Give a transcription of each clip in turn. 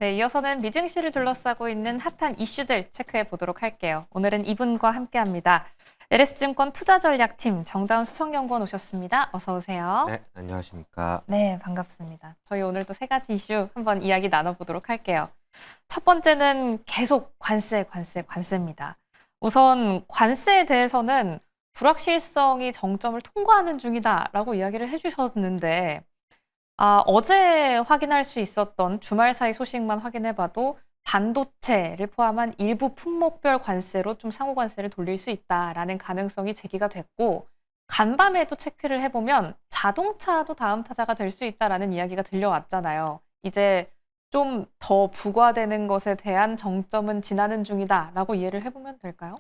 네, 이어서는 미증시를 둘러싸고 있는 핫한 이슈들 체크해 보도록 할게요. 오늘은 이분과 함께합니다. LS증권 투자전략팀 정다운 수석연구원 오셨습니다. 어서 오세요. 네, 안녕하십니까. 네, 반갑습니다. 저희 오늘 또 세 가지 이슈 한번 이야기 나눠보도록 할게요. 첫 번째는 계속 관세입니다. 우선 관세에 대해서는 불확실성이 정점을 통과하는 중이다라고 이야기를 해주셨는데 어제 확인할 수 있었던 주말 사이 소식만 확인해봐도 반도체를 포함한 일부 품목별 관세로 좀 상호 관세를 돌릴 수 있다라는 가능성이 제기가 됐고, 간밤에도 체크를 해보면 자동차도 다음 타자가 될 수 있다라는 이야기가 들려왔잖아요. 이제 좀 더 부과되는 것에 대한 정점은 지나는 중이다라고 이해를 해보면 될까요?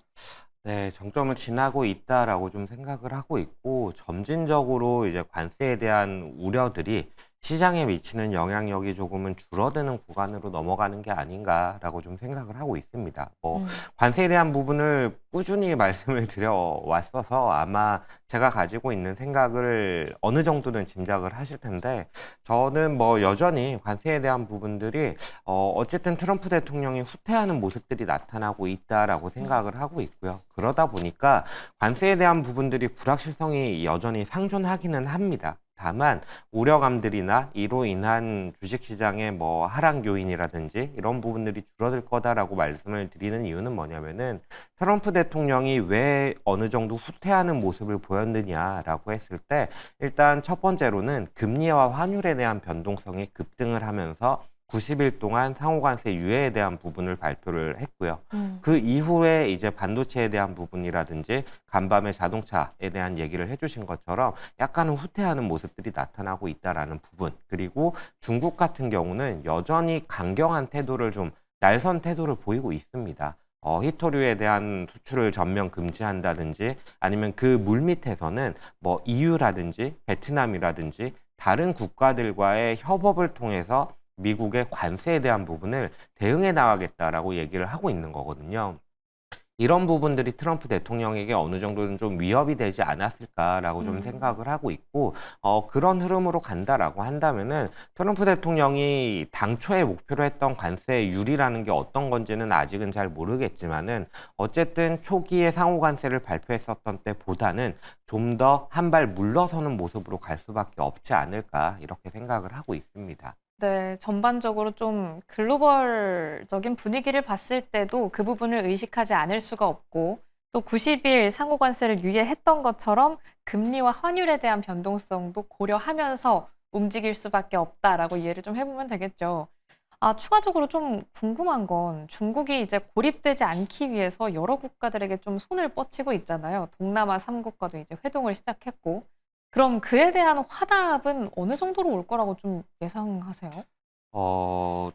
네, 정점을 지나고 있다라고 좀 생각을 하고 있고, 점진적으로 이제 관세에 대한 우려들이 시장에 미치는 영향력이 조금은 줄어드는 구간으로 넘어가는 게 아닌가라고 좀 생각을 하고 있습니다. 음. 관세에 대한 부분을 꾸준히 말씀을 드려왔어서 아마 제가 가지고 있는 생각을 어느 정도는 짐작을 하실 텐데, 저는 여전히 관세에 대한 부분들이 어쨌든 트럼프 대통령이 후퇴하는 모습들이 나타나고 있다라고 생각을 하고 있고요. 그러다 보니까 관세에 대한 부분들이 불확실성이 여전히 상존하기는 합니다. 다만 우려감들이나 이로 인한 주식시장의 하락 요인이라든지 이런 부분들이 줄어들 거다라고 말씀을 드리는 이유는 뭐냐면은 트럼프 대통령이 왜 어느 정도 후퇴하는 모습을 보였느냐라고 했을 때, 일단 첫 번째로는 금리와 환율에 대한 변동성이 급등을 하면서 90일 동안 상호관세 유예에 대한 부분을 발표를 했고요. 그 이후에 이제 반도체에 대한 부분이라든지 간밤에 자동차에 대한 얘기를 해주신 것처럼 약간은 후퇴하는 모습들이 나타나고 있다라는 부분, 그리고 중국 같은 경우는 여전히 강경한 태도를 좀 날선 태도를 보이고 있습니다. 히토류에 대한 수출을 전면 금지한다든지 아니면 그 물밑에서는 EU라든지 베트남이라든지 다른 국가들과의 협업을 통해서 미국의 관세에 대한 부분을 대응해 나가겠다라고 얘기를 하고 있는 거거든요. 이런 부분들이 트럼프 대통령에게 어느 정도는 좀 위협이 되지 않았을까라고 좀 생각을 하고 있고, 그런 흐름으로 간다라고 한다면은 트럼프 대통령이 당초에 목표로 했던 관세율이라는 게 어떤 건지는 아직은 잘 모르겠지만은 어쨌든 초기에 상호 관세를 발표했었던 때보다는 좀 더 한 발 물러서는 모습으로 갈 수밖에 없지 않을까 이렇게 생각을 하고 있습니다. 네. 전반적으로 좀 글로벌적인 분위기를 봤을 때도 그 부분을 의식하지 않을 수가 없고, 또 90일 상호 관세를 유예했던 것처럼 금리와 환율에 대한 변동성도 고려하면서 움직일 수밖에 없다라고 이해를 좀 해보면 되겠죠. 추가적으로 좀 궁금한 건 중국이 이제 고립되지 않기 위해서 여러 국가들에게 좀 손을 뻗치고 있잖아요. 동남아 3국과도 이제 회동을 시작했고. 그럼 그에 대한 화답은 어느 정도로 올 거라고 좀 예상하세요? 어,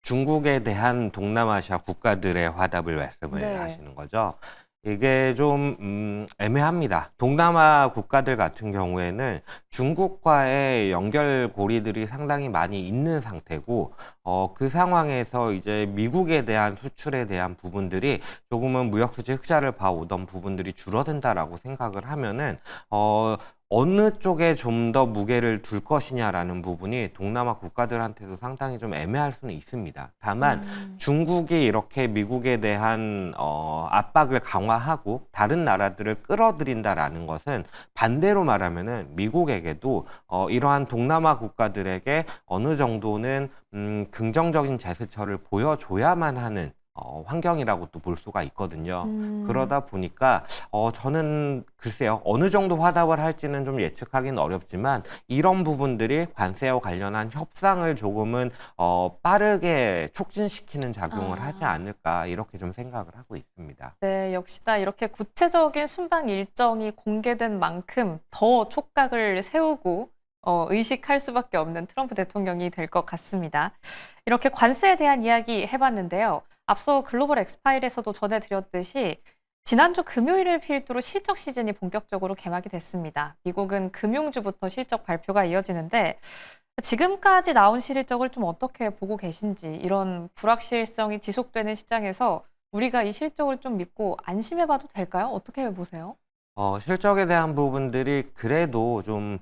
중국에 대한 동남아시아 국가들의 화답을 말씀을 네. 하시는 거죠. 이게 좀 애매합니다. 동남아 국가들 같은 경우에는 중국과의 연결고리들이 상당히 많이 있는 상태고, 그 상황에서 이제 미국에 대한 수출에 대한 부분들이 조금은 무역수지 흑자를 봐오던 부분들이 줄어든다라고 생각을 하면은 어느 쪽에 좀 더 무게를 둘 것이냐라는 부분이 동남아 국가들한테도 상당히 좀 애매할 수는 있습니다. 다만 중국이 이렇게 미국에 대한 압박을 강화하고 다른 나라들을 끌어들인다라는 것은 반대로 말하면은 미국에게도 이러한 동남아 국가들에게 어느 정도는 긍정적인 제스처를 보여줘야만 하는 환경이라고 또 볼 수가 있거든요. 그러다 보니까 저는 글쎄요, 어느 정도 화답을 할지는 좀 예측하기는 어렵지만 이런 부분들이 관세와 관련한 협상을 조금은 빠르게 촉진시키는 작용을 하지 않을까 이렇게 좀 생각을 하고 있습니다. 네, 역시나 이렇게 구체적인 순방 일정이 공개된 만큼 더 촉각을 세우고 의식할 수밖에 없는 트럼프 대통령이 될 것 같습니다. 이렇게 관세에 대한 이야기 해봤는데요. 앞서 글로벌 엑스파일에서도 전해드렸듯이 지난주 금요일을 필두로 실적 시즌이 본격적으로 개막이 됐습니다. 미국은 금융주부터 실적 발표가 이어지는데 지금까지 나온 실적을 좀 어떻게 보고 계신지, 이런 불확실성이 지속되는 시장에서 우리가 이 실적을 좀 믿고 안심해봐도 될까요? 어떻게 보세요? 실적에 대한 부분들이 그래도 좀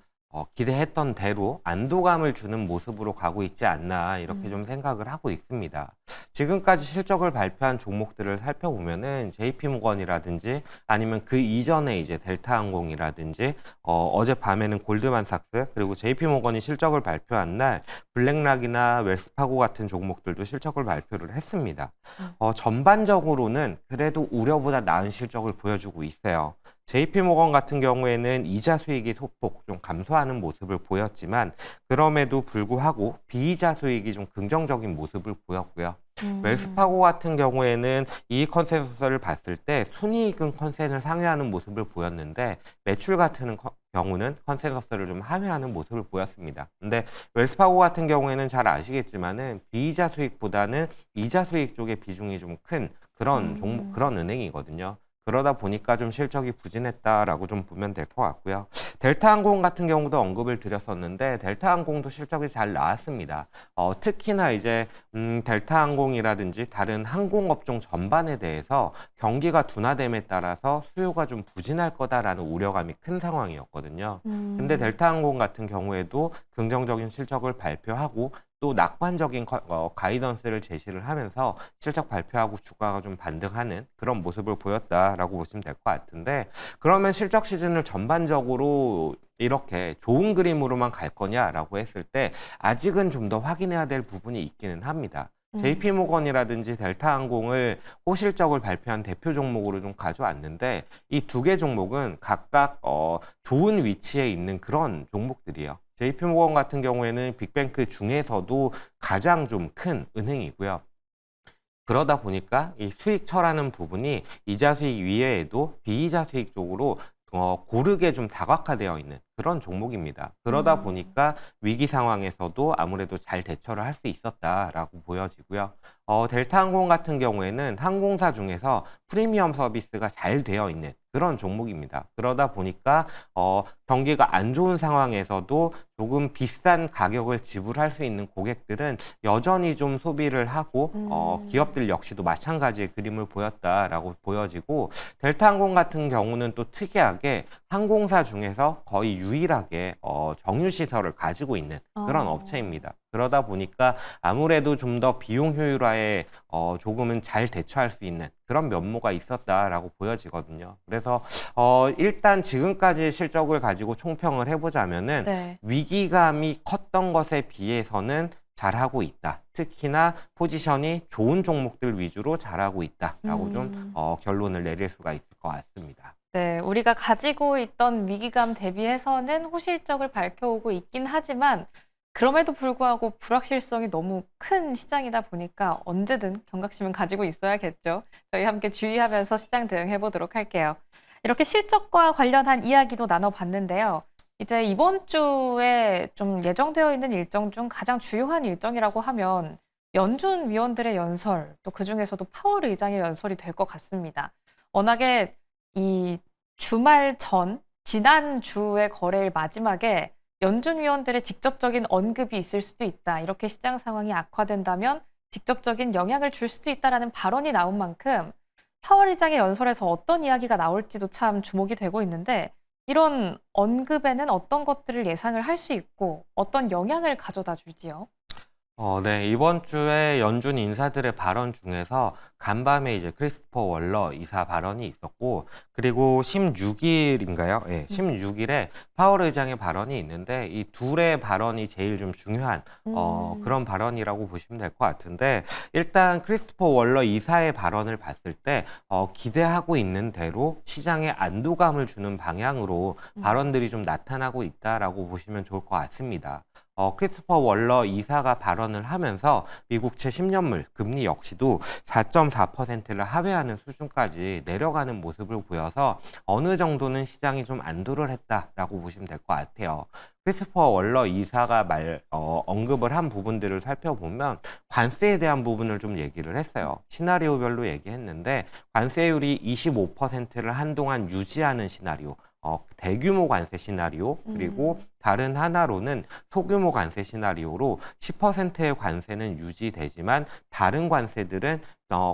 기대했던 대로 안도감을 주는 모습으로 가고 있지 않나 이렇게 좀 음. 생각을 하고 있습니다. 지금까지 실적을 발표한 종목들을 살펴보면은 JP모건이라든지 아니면 그 이전에 이제 델타항공이라든지 어젯밤에는 골드만삭스 그리고 JP모건이 실적을 발표한 날 블랙락이나 웰스파고 같은 종목들도 실적을 발표를 했습니다. 전반적으로는 그래도 우려보다 나은 실적을 보여주고 있어요. JP모건 같은 경우에는 이자 수익이 소폭 좀 감소하는 모습을 보였지만 그럼에도 불구하고 비이자 수익이 좀 긍정적인 모습을 보였고요. 웰스파고 같은 경우에는 이익 컨센서스를 봤을 때 순이익은 컨센을 상회하는 모습을 보였는데 매출 같은 경우는 컨센서스를 좀 하회하는 모습을 보였습니다. 근데 웰스파고 같은 경우에는 잘 아시겠지만은 비이자 수익보다는 이자 수익 쪽의 비중이 좀 큰 그런 은행이거든요. 그러다 보니까 좀 실적이 부진했다라고 좀 보면 될 것 같고요. 델타항공 같은 경우도 언급을 드렸었는데 델타항공도 실적이 잘 나왔습니다. 특히나 이제 델타항공이라든지 다른 항공업종 전반에 대해서 경기가 둔화됨에 따라서 수요가 좀 부진할 거다라는 우려감이 큰 상황이었거든요. 근데 델타항공 같은 경우에도 긍정적인 실적을 발표하고 또 낙관적인 가이던스를 제시를 하면서 실적 발표하고 주가가 좀 반등하는 그런 모습을 보였다라고 보시면 될 것 같은데 그러면 실적 시즌을 전반적으로 이렇게 좋은 그림으로만 갈 거냐라고 했을 때 아직은 좀 더 확인해야 될 부분이 있기는 합니다. JP모건이라든지 델타항공을 호실적을 발표한 대표 종목으로 좀 가져왔는데 이 두 개 종목은 각각 좋은 위치에 있는 그런 종목들이에요. JP모건 같은 경우에는 빅뱅크 중에서도 가장 좀 큰 은행이고요. 그러다 보니까 이 수익처라는 부분이 이자 수익 이외에도 비이자 수익 쪽으로 고르게 좀 다각화되어 있는 그런 종목입니다. 그러다 보니까 위기 상황에서도 아무래도 잘 대처를 할 수 있었다라고 보여지고요. 델타항공 같은 경우에는 항공사 중에서 프리미엄 서비스가 잘 되어 있는 그런 종목입니다. 그러다 보니까 경기가 안 좋은 상황에서도 조금 비싼 가격을 지불할 수 있는 고객들은 여전히 좀 소비를 하고 기업들 역시도 마찬가지의 그림을 보였다라고 보여지고 델타항공 같은 경우는 또 특이하게 항공사 중에서 거의 유일하게 정유시설을 가지고 있는 그런 업체입니다. 그러다 보니까 아무래도 좀 더 비용 효율화에 조금은 잘 대처할 수 있는 그런 면모가 있었다라고 보여지거든요. 그래서 일단 지금까지 실적을 가지고 총평을 해보자면은 네. 위기감이 컸던 것에 비해서는 잘하고 있다. 특히나 포지션이 좋은 종목들 위주로 잘하고 있다라고 좀 결론을 내릴 수가 있을 것 같습니다. 네, 우리가 가지고 있던 위기감 대비해서는 호실적을 밝혀오고 있긴 하지만 그럼에도 불구하고 불확실성이 너무 큰 시장이다 보니까 언제든 경각심은 가지고 있어야겠죠. 저희 함께 주의하면서 시장 대응해 보도록 할게요. 이렇게 실적과 관련한 이야기도 나눠봤는데요. 이제 이번 주에 좀 예정되어 있는 일정 중 가장 주요한 일정이라고 하면 연준 위원들의 연설, 또 그중에서도 파월 의장의 연설이 될 것 같습니다. 워낙에 이 주말 전, 지난주의 거래일 마지막에 연준 위원들의 직접적인 언급이 있을 수도 있다. 이렇게 시장 상황이 악화된다면 직접적인 영향을 줄 수도 있다라는 발언이 나온 만큼 파월 의장의 연설에서 어떤 이야기가 나올지도 참 주목이 되고 있는데 이런 언급에는 어떤 것들을 예상을 할 수 있고 어떤 영향을 가져다 줄지요? 네. 이번 주에 연준 인사들의 발언 중에서 간밤에 이제 크리스토퍼 월러 이사 발언이 있었고, 그리고 16일인가요? 예, 16일에 파월 의장의 발언이 있는데, 이 둘의 발언이 제일 좀 중요한, 그런 발언이라고 보시면 될 것 같은데, 일단 크리스토퍼 월러 이사의 발언을 봤을 때, 기대하고 있는 대로 시장에 안도감을 주는 방향으로 발언들이 좀 나타나고 있다라고 보시면 좋을 것 같습니다. 크리스토퍼 월러 이사가 발언을 하면서 미국채 10년물 금리 역시도 4.4%를 하회하는 수준까지 내려가는 모습을 보여서 어느 정도는 시장이 좀 안도를 했다라고 보시면 될 것 같아요. 크리스토퍼 월러 이사가 언급을 한 부분들을 살펴보면 관세에 대한 부분을 좀 얘기를 했어요. 시나리오별로 얘기했는데 관세율이 25%를 한동안 유지하는 시나리오, 대규모 관세 시나리오, 그리고 다른 하나로는 소규모 관세 시나리오로 10%의 관세는 유지되지만 다른 관세들은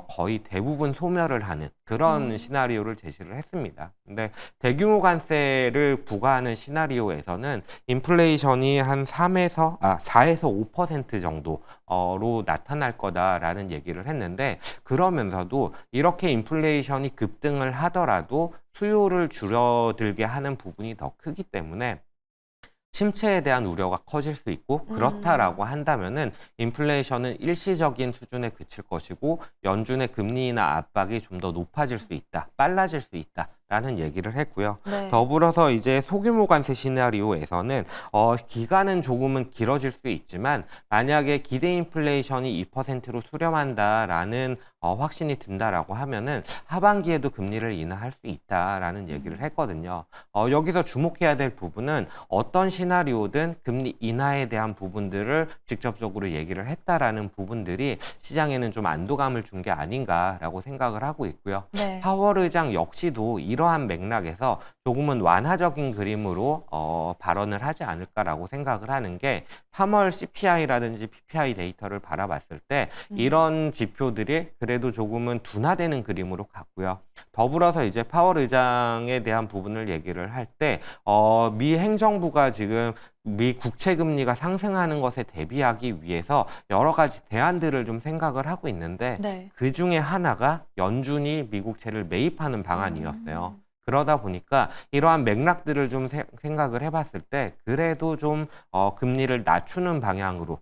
거의 대부분 소멸을 하는 그런 시나리오를 제시를 했습니다. 근데 대규모 관세를 부과하는 시나리오에서는 인플레이션이 한 4에서 5% 정도로 나타날 거다라는 얘기를 했는데, 그러면서도 이렇게 인플레이션이 급등을 하더라도 수요를 줄어들게 하는 부분이 더 크기 때문에 침체에 대한 우려가 커질 수 있고, 그렇다라고 한다면은 인플레이션은 일시적인 수준에 그칠 것이고 연준의 금리 인하 압박이 좀 더 높아질 수 있다, 빨라질 수 있다라는 얘기를 했고요. 네. 더불어서 이제 소규모 관세 시나리오에서는 기간은 조금은 길어질 수 있지만 만약에 기대 인플레이션이 2%로 수렴한다라는 확신이 든다라고 하면은 하반기에도 금리를 인하할 수 있다라는 얘기를 했거든요. 여기서 주목해야 될 부분은 어떤 시나리오든 금리 인하에 대한 부분들을 직접적으로 얘기를 했다라는 부분들이 시장에는 좀 안도감을 준 게 아닌가라고 생각을 하고 있고요. 네. 파월 의장 역시도 이러한 맥락에서 조금은 완화적인 그림으로 발언을 하지 않을까라고 생각을 하는 게, 3월 CPI라든지 PPI 데이터를 바라봤을 때 이런 지표들이 그래도 조금은 둔화되는 그림으로 갔고요. 더불어서 이제 파월 의장에 대한 부분을 얘기를 할 때 미 행정부가 지금 미 국채 금리가 상승하는 것에 대비하기 위해서 여러 가지 대안들을 좀 생각을 하고 있는데, 네. 그 중에 하나가 연준이 미국채를 매입하는 방안이었어요. 그러다 보니까 이러한 맥락들을 좀 생각을 해봤을 때 그래도 좀 금리를 낮추는 방향으로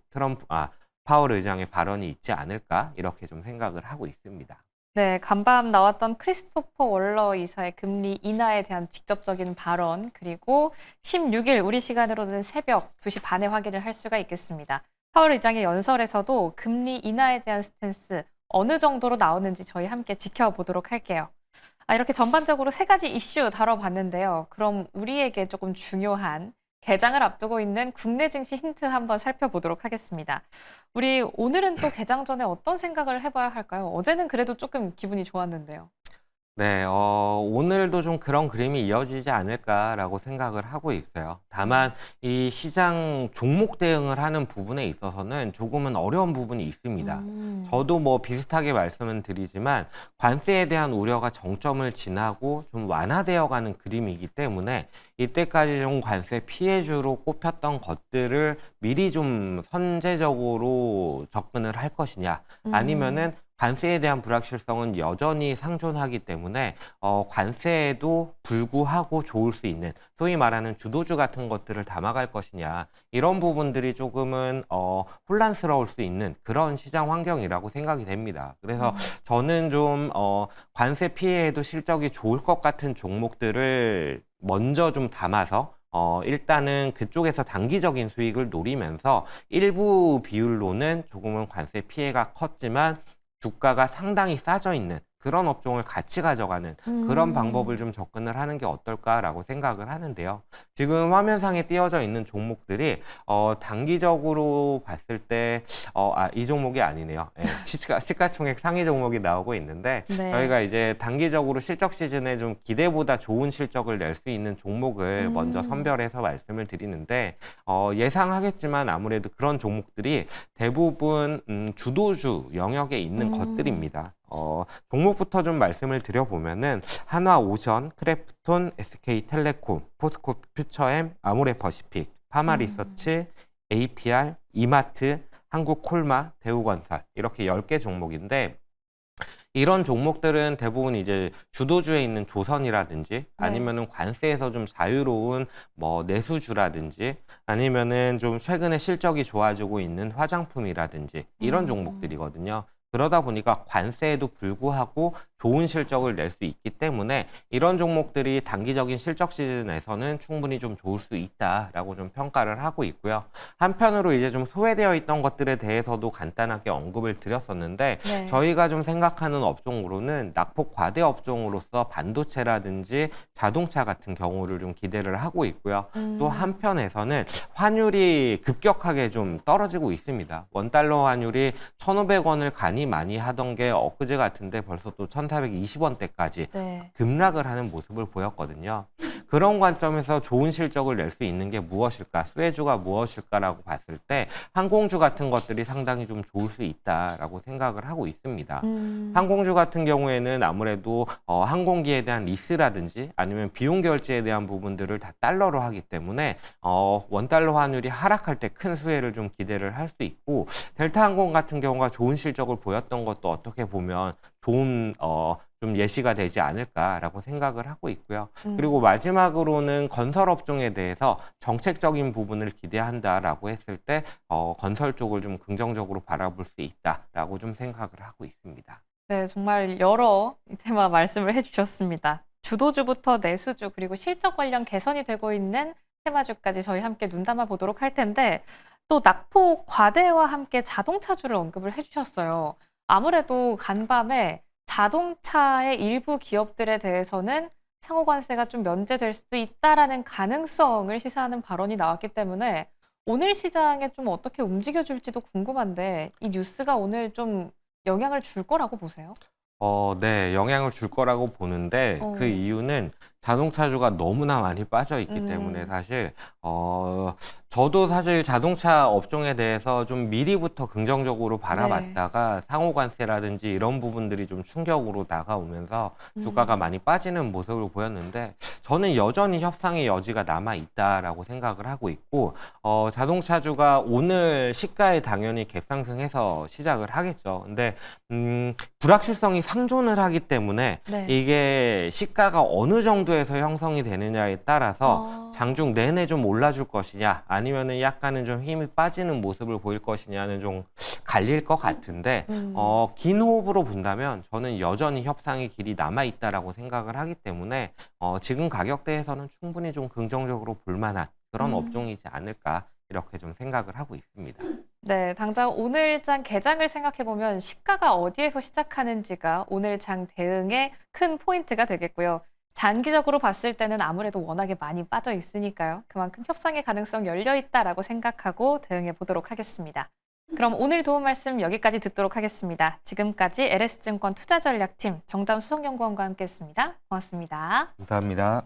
파월 의장의 발언이 있지 않을까, 이렇게 좀 생각을 하고 있습니다. 네, 간밤 나왔던 크리스토퍼 월러 이사의 금리 인하에 대한 직접적인 발언, 그리고 16일 우리 시간으로는 새벽 2시 반에 확인을 할 수가 있겠습니다. 파월 의장의 연설에서도 금리 인하에 대한 스탠스 어느 정도로 나오는지 저희 함께 지켜보도록 할게요. 이렇게 전반적으로 세 가지 이슈 다뤄봤는데요. 그럼 우리에게 조금 중요한 개장을 앞두고 있는 국내 증시 힌트 한번 살펴보도록 하겠습니다. 우리 오늘은 또 개장 전에 어떤 생각을 해봐야 할까요? 어제는 그래도 조금 기분이 좋았는데요. 네, 오늘도 좀 그런 그림이 이어지지 않을까라고 생각을 하고 있어요. 다만 이 시장 종목 대응을 하는 부분에 있어서는 조금은 어려운 부분이 있습니다. 저도 뭐 비슷하게 말씀을 드리지만 관세에 대한 우려가 정점을 지나고 좀 완화되어 가는 그림이기 때문에 이때까지 좀 관세 피해주로 꼽혔던 것들을 미리 좀 선제적으로 접근을 할 것이냐, 아니면은 관세에 대한 불확실성은 여전히 상존하기 때문에 관세에도 불구하고 좋을 수 있는 소위 말하는 주도주 같은 것들을 담아갈 것이냐, 이런 부분들이 조금은 혼란스러울 수 있는 그런 시장 환경이라고 생각이 됩니다. 그래서 저는 좀 관세 피해에도 실적이 좋을 것 같은 종목들을 먼저 좀 담아서 일단은 그쪽에서 단기적인 수익을 노리면서 일부 비율로는 조금은 관세 피해가 컸지만 주가가 상당히 싸져 있는 그런 업종을 같이 가져가는 그런 방법을 좀 접근을 하는 게 어떨까라고 생각을 하는데요. 지금 화면상에 띄어져 있는 종목들이 단기적으로 봤을 때 이 종목이 아니네요. 네, 시가총액 상위 종목이 나오고 있는데 네. 저희가 이제 단기적으로 실적 시즌에 좀 기대보다 좋은 실적을 낼 수 있는 종목을 먼저 선별해서 말씀을 드리는데, 예상하겠지만 아무래도 그런 종목들이 대부분 주도주 영역에 있는 것들입니다. 종목부터 좀 말씀을 드려보면은 한화오션, 크래프톤, SK텔레콤, 포스코 퓨처엠, 아모레퍼시픽, 파마리서치, APR, 이마트, 한국콜마, 대우건설, 이렇게 10개 종목인데, 이런 종목들은 대부분 이제 주도주에 있는 조선이라든지 아니면은 관세에서 좀 자유로운 뭐 내수주라든지 아니면은 좀 최근에 실적이 좋아지고 있는 화장품이라든지 이런 종목들이거든요. 그러다 보니까 관세에도 불구하고 좋은 실적을 낼 수 있기 때문에 이런 종목들이 단기적인 실적 시즌에서는 충분히 좀 좋을 수 있다라고 좀 평가를 하고 있고요. 한편으로 이제 좀 소외되어 있던 것들에 대해서도 간단하게 언급을 드렸었는데, 네. 저희가 좀 생각하는 업종으로는 낙폭 과대 업종으로서 반도체라든지 자동차 같은 경우를 좀 기대를 하고 있고요. 또 한편에서는 환율이 급격하게 좀 떨어지고 있습니다. 원달러 환율이 1,500원을 가니 많이 하던 게 엊그제 같은데 벌써 또 1,420원대까지 네. 급락을 하는 모습을 보였거든요. 그런 관점에서 좋은 실적을 낼 수 있는 게 무엇일까, 수혜주가 무엇일까라고 봤을 때 항공주 같은 것들이 상당히 좀 좋을 수 있다라고 생각을 하고 있습니다. 항공주 같은 경우에는 아무래도 항공기에 대한 리스라든지 아니면 비용 결제에 대한 부분들을 다 달러로 하기 때문에 원달러 환율이 하락할 때 큰 수혜를 좀 기대를 할 수 있고, 델타항공 같은 경우가 좋은 실적을 보였던 것도 어떻게 보면 좋은 좀 예시가 되지 않을까라고 생각을 하고 있고요. 그리고 마지막으로는 건설 업종에 대해서 정책적인 부분을 기대한다라고 했을 때 건설 쪽을 좀 긍정적으로 바라볼 수 있다라고 좀 생각을 하고 있습니다. 네, 정말 여러 테마 말씀을 해주셨습니다. 주도주부터 내수주 그리고 실적 관련 개선이 되고 있는 테마주까지 저희 함께 눈담아 보도록 할 텐데, 또 낙폭 과대와 함께 자동차주를 언급을 해주셨어요. 아무래도 간밤에 자동차의 일부 기업들에 대해서는 상호관세가 좀 면제될 수도 있다라는 가능성을 시사하는 발언이 나왔기 때문에 오늘 시장에 좀 어떻게 움직여줄지도 궁금한데, 이 뉴스가 오늘 좀 영향을 줄 거라고 보세요? 네, 영향을 줄 거라고 보는데 그 어. 이유는 자동차주가 너무나 많이 빠져 있기 때문에 사실 저도 사실 자동차 업종에 대해서 좀 미리부터 긍정적으로 바라봤다가 상호관세라든지 이런 부분들이 좀 충격으로 다가오면서 주가가 많이 빠지는 모습을 보였는데, 저는 여전히 협상의 여지가 남아 있다라고 생각을 하고 있고, 자동차주가 오늘 시가에 당연히 갭상승해서 시작을 하겠죠. 근데 불확실성이 상존을 하기 때문에 네. 이게 시가가 어느 정도에서 형성이 되느냐에 따라서 장중 내내 좀 올라줄 것이냐, 아니면은 약간은 좀 힘이 빠지는 모습을 보일 것이냐는 좀 갈릴 것 같은데, 긴 호흡으로 본다면 저는 여전히 협상의 길이 남아 있다라고 생각을 하기 때문에 지금 가격대에서는 충분히 좀 긍정적으로 볼 만한 그런 업종이지 않을까, 이렇게 좀 생각을 하고 있습니다. 네, 당장 오늘 장 개장을 생각해 보면 시가가 어디에서 시작하는지가 오늘 장 대응의 큰 포인트가 되겠고요. 장기적으로 봤을 때는 아무래도 워낙에 많이 빠져 있으니까요. 그만큼 협상의 가능성 열려 있다라고 생각하고 대응해 보도록 하겠습니다. 그럼 오늘 도움 말씀 여기까지 듣도록 하겠습니다. 지금까지 LS증권 투자전략팀 정다운 수석연구원과 함께했습니다. 고맙습니다. 감사합니다.